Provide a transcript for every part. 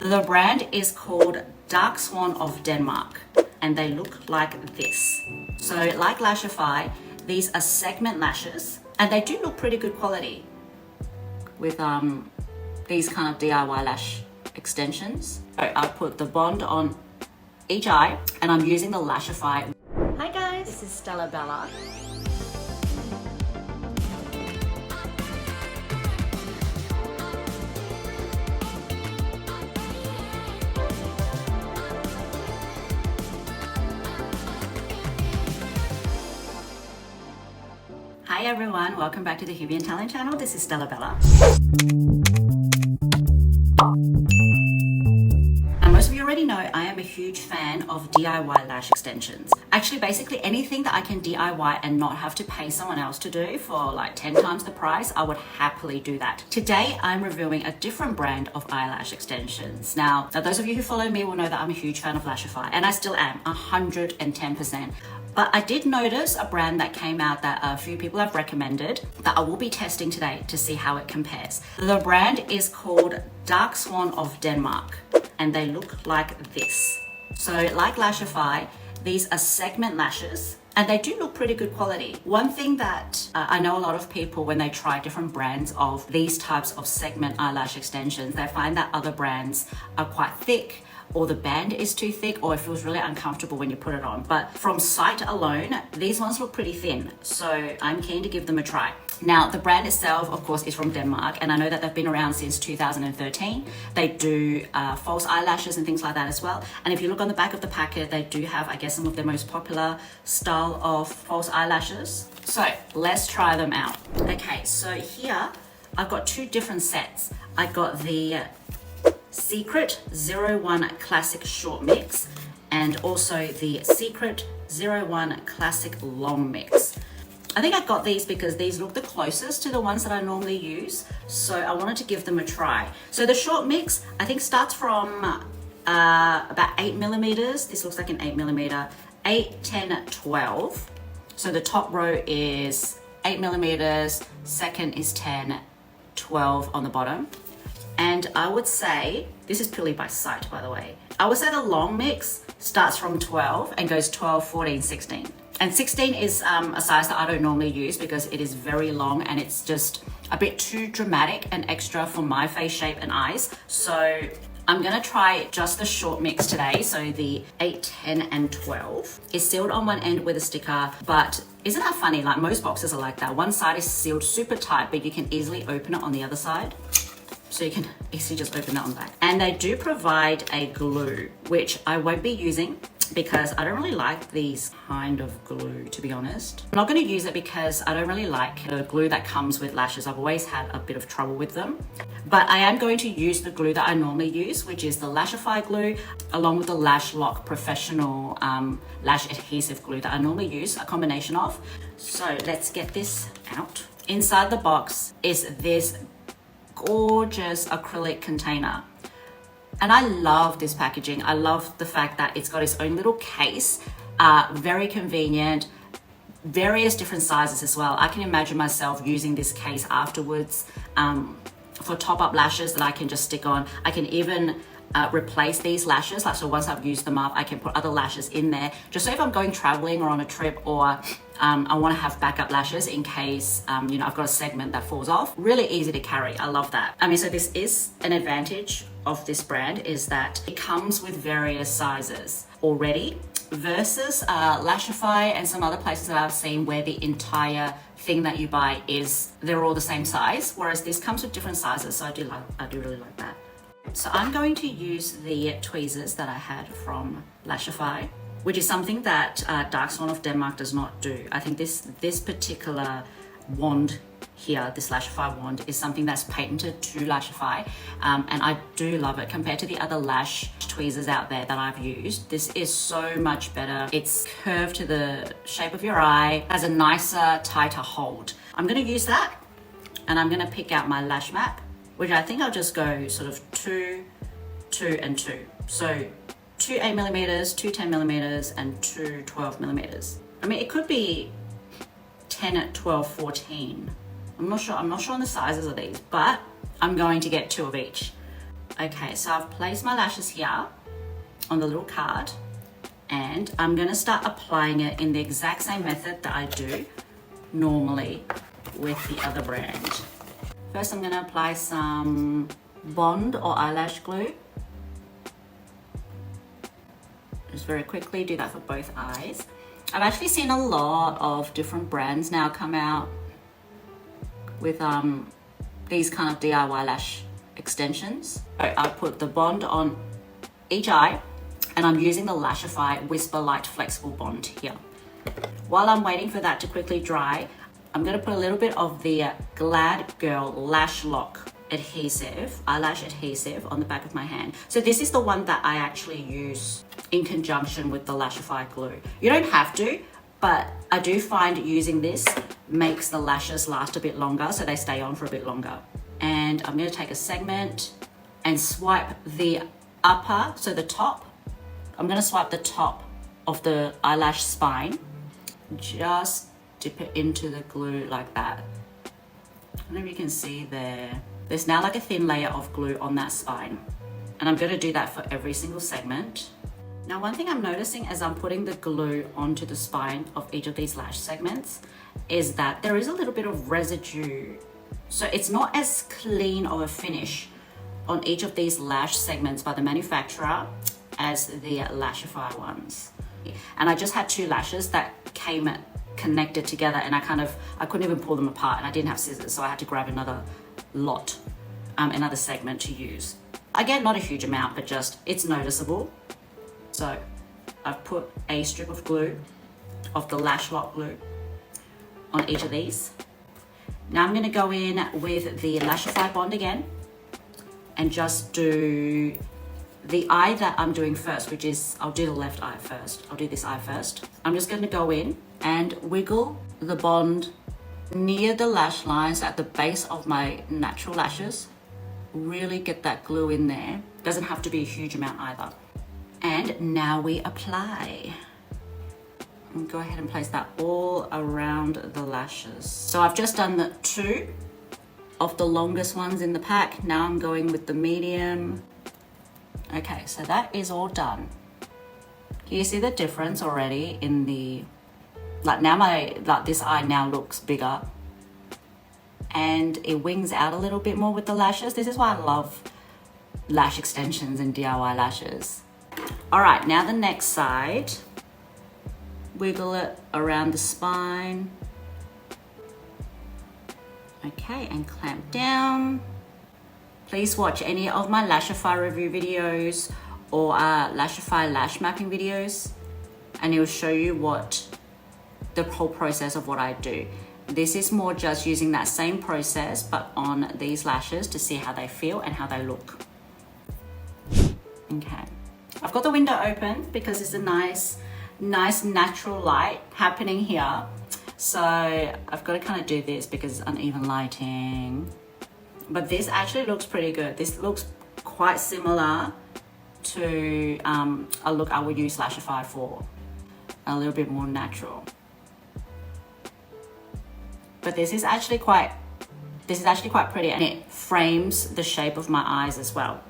The brand is called Swan of Denmark, and they look like this. So like Lashify, these are segment lashes, and they do look pretty good quality with these kind of DIY lash extensions. So I put the bond on each eye, and I'm using the Lashify. Hi guys, this is Stella Bella. Hi everyone, welcome back to the HUBient Talent channel. This is Stella Bella. And most of you already know I am a huge fan of DIY lash extensions. Actually, basically anything that I can DIY and not have to pay someone else to do for like 10 times the price, I would happily do that. Today, I'm reviewing a different brand of eyelash extensions. Now those of you who follow me will know that I'm a huge fan of Lashify, and I still am, 110%. But I did notice a brand that came out that a few people have recommended that I will be testing today to see how it compares. The brand is called Swan of Denmark, and they look like this. So like Lashify, these are segment lashes, and they do look pretty good quality. One thing that I know a lot of people, when they try different brands of these types of segment eyelash extensions, they find that other brands are quite thick, or the band is too thick, or it feels really uncomfortable when you put it on. But from sight alone, these ones look pretty thin. So I'm keen to give them a try. Now, the brand itself, of course, is from Denmark, and I know that they've been around since 2013. They do false eyelashes and things like that as well. And if you look on the back of the packet, they do have, I guess, some of their most popular style of false eyelashes. So let's try them out. Okay, so here I've got two different sets. I got the Secret 01 Classic Short Mix, and also the Secret 01 Classic Long Mix. I think I got these because these look the closest to the ones that I normally use, so I wanted to give them a try. So the short mix, I think, starts from about 8mm. This looks like an 8mm, 8, 10, 12. So the top row is 8mm, second is 10, 12 on the bottom. And I would say, this is purely by sight, by the way, I would say the long mix starts from 12 and goes 12, 14, 16. And 16 is a size that I don't normally use because it is very long and it's just a bit too dramatic and extra for my face shape and eyes. So I'm gonna try just the short mix today. So the 8, 10, and 12 is sealed on one end with a sticker, but isn't that funny? Like most boxes are like that. One side is sealed super tight, but you can easily open it on the other side. So you can easily just open that on the back. And they do provide a glue, which I won't be using because I don't really like these kind of glue, to be honest. I'm not gonna use it because I don't really like the glue that comes with lashes. I've always had a bit of trouble with them. But I am going to use the glue that I normally use, which is the Lashify glue, along with the Lash Lock Professional Lash Adhesive glue that I normally use, a combination of. So let's get this out. Inside the box is this gorgeous acrylic container, and I love this packaging. I love the fact that it's got its own little case, very convenient, various different sizes as well. I can imagine myself using this case afterwards for top-up lashes that I can just stick on. I can even replace these lashes, like, so once I've used them up, I can put other lashes in there, just so if I'm going traveling or on a trip, or I want to have backup lashes in case you know, I've got a segment that falls off. Really easy to carry. I love that. I mean, so this is an advantage of this brand, is that it comes with various sizes already, versus Lashify and some other places that I've seen where the entire thing that you buy is, they're all the same size, whereas this comes with different sizes. So I do really like that. So I'm going to use the tweezers that I had from Lashify, which is something that Swan of Denmark does not do. I think this particular wand here, this Lashify wand, is something that's patented to Lashify, and I do love it compared to the other lash tweezers out there that I've used. This is so much better. It's curved to the shape of your eye, has a nicer, tighter hold. I'm gonna use that, and I'm gonna pick out my lash map, which I think I'll just go sort of 2, 2, and 2. So 2 8mm, 2 10mm, and 2 12mm. I mean, it could be 10, 12, 14. I'm not sure on the sizes of these, but I'm going to get 2 of each. Okay, so I've placed my lashes here on the little card, and I'm gonna start applying it in the exact same method that I do normally with the other brand. First, I'm gonna apply some Bond or eyelash glue. Just very quickly, do that for both eyes. I've actually seen a lot of different brands now come out with these kind of DIY lash extensions. So I'll put the Bond on each eye, and I'm using the Lashify Whisper Light Flexible Bond here. While I'm waiting for that to quickly dry, I'm gonna put a little bit of the Glad Girl Lash Lock adhesive, eyelash adhesive on the back of my hand. So this is the one that I actually use in conjunction with the Lashify glue. You don't have to, but I do find using this makes the lashes last a bit longer, so they stay on for a bit longer. And I'm gonna take a segment and swipe the upper, so the top. I'm gonna swipe the top of the eyelash spine, just dip it into the glue like that. I don't know if you can see there. There's now like a thin layer of glue on that spine. And I'm gonna do that for every single segment. Now, one thing I'm noticing as I'm putting the glue onto the spine of each of these lash segments is that there is a little bit of residue. So it's not as clean of a finish on each of these lash segments by the manufacturer as the Lashify ones. And I just had two lashes that came connected together, and I couldn't even pull them apart, and I didn't have scissors, so I had to grab another lot, another segment to use. Again, not a huge amount, but just, it's noticeable. So I've put a strip of glue, of the Lash Lock glue, on each of these. Now I'm gonna go in with the Lashify Bond again, and just do the eye that I'm doing first, which is, I'll do the left eye first. I'll do this eye first. I'm just gonna go in and wiggle the Bond near the lash lines at the base of my natural lashes. Really get that glue in there. Doesn't have to be a huge amount either. And now we apply. And go ahead and place that all around the lashes. So I've just done the two of the longest ones in the pack. Now I'm going with the medium. Okay, so that is all done. Can you see the difference already in the, like now this eye now looks bigger and it wings out a little bit more with the lashes. This is why I love lash extensions and DIY lashes. All right, now the next side. Wiggle it around the spine. Okay, and clamp down. Please watch any of my Lashify review videos or Lashify lash mapping videos, and it will show you what the whole process of what I do. This is more just using that same process but on these lashes to see how they feel and how they look. Okay, I've got the window open because it's a nice natural light happening here. So I've got to kind of do this because it's uneven lighting. But this actually looks pretty good. This looks quite similar to a look I would use Lashify for. A little bit more natural. But this is actually quite pretty, and it frames the shape of my eyes as well.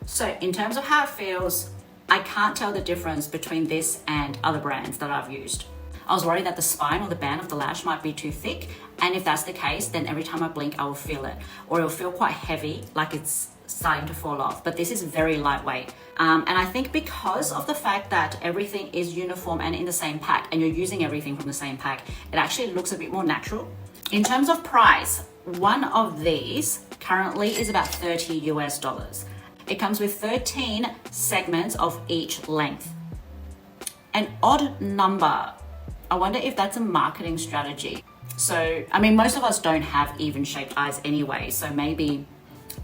So in terms of how it feels, I can't tell the difference between this and other brands that I've used. I was worried that the spine or the band of the lash might be too thick, and if that's the case, then every time I blink I will feel it, or it'll feel quite heavy, like it's starting to fall off. But this is very lightweight, and I think because of the fact that everything is uniform and in the same pack, and you're using everything from the same pack, it actually looks a bit more natural. In terms of price, one of these currently is about $30 US. It comes with 13 segments of each length. An odd number. I wonder if that's a marketing strategy. So, I mean, most of us don't have even shaped eyes anyway, so maybe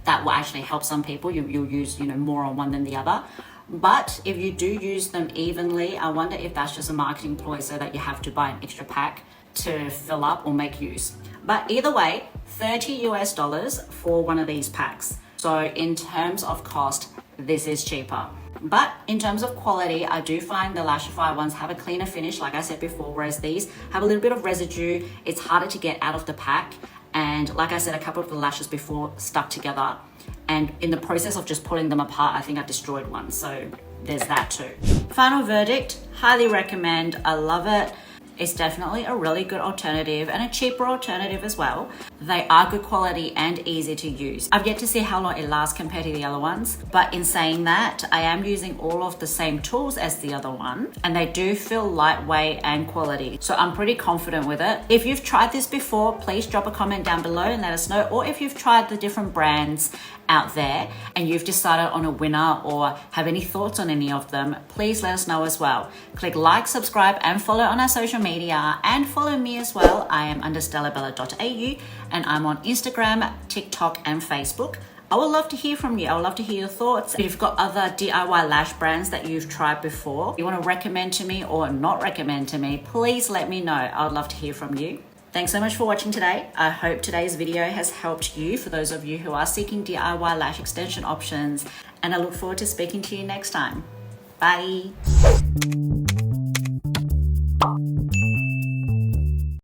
that will actually help some people. You'll use, more on one than the other. But if you do use them evenly, I wonder if that's just a marketing ploy so that you have to buy an extra pack to fill up or make use. But either way, $30 US for one of these packs. So in terms of cost, this is cheaper. But in terms of quality, I do find the Lashify ones have a cleaner finish, like I said before, whereas these have a little bit of residue. It's harder to get out of the pack. And like I said, a couple of the lashes before stuck together. And in the process of just pulling them apart, I think I destroyed one. So there's that too. Final verdict, highly recommend. I love it. It's definitely a really good alternative and a cheaper alternative as well. They are good quality and easy to use. I've yet to see how long it lasts compared to the other ones, but in saying that, I am using all of the same tools as the other one, and they do feel lightweight and quality. So I'm pretty confident with it. If you've tried this before, please drop a comment down below and let us know. Or if you've tried the different brands out there and you've decided on a winner or have any thoughts on any of them, please let us know as well. Click like, subscribe, and follow on our social media, and follow me as well. I am under stellabella.au and I'm on Instagram, TikTok, and Facebook. I would love to hear from you. I would love to hear your thoughts. If you've got other DIY lash brands that you've tried before, you want to recommend to me or not recommend to me, please let me know. I would love to hear from you. Thanks so much for watching today. I hope today's video has helped you, for those of you who are seeking DIY lash extension options, and I look forward to speaking to you next time. Bye.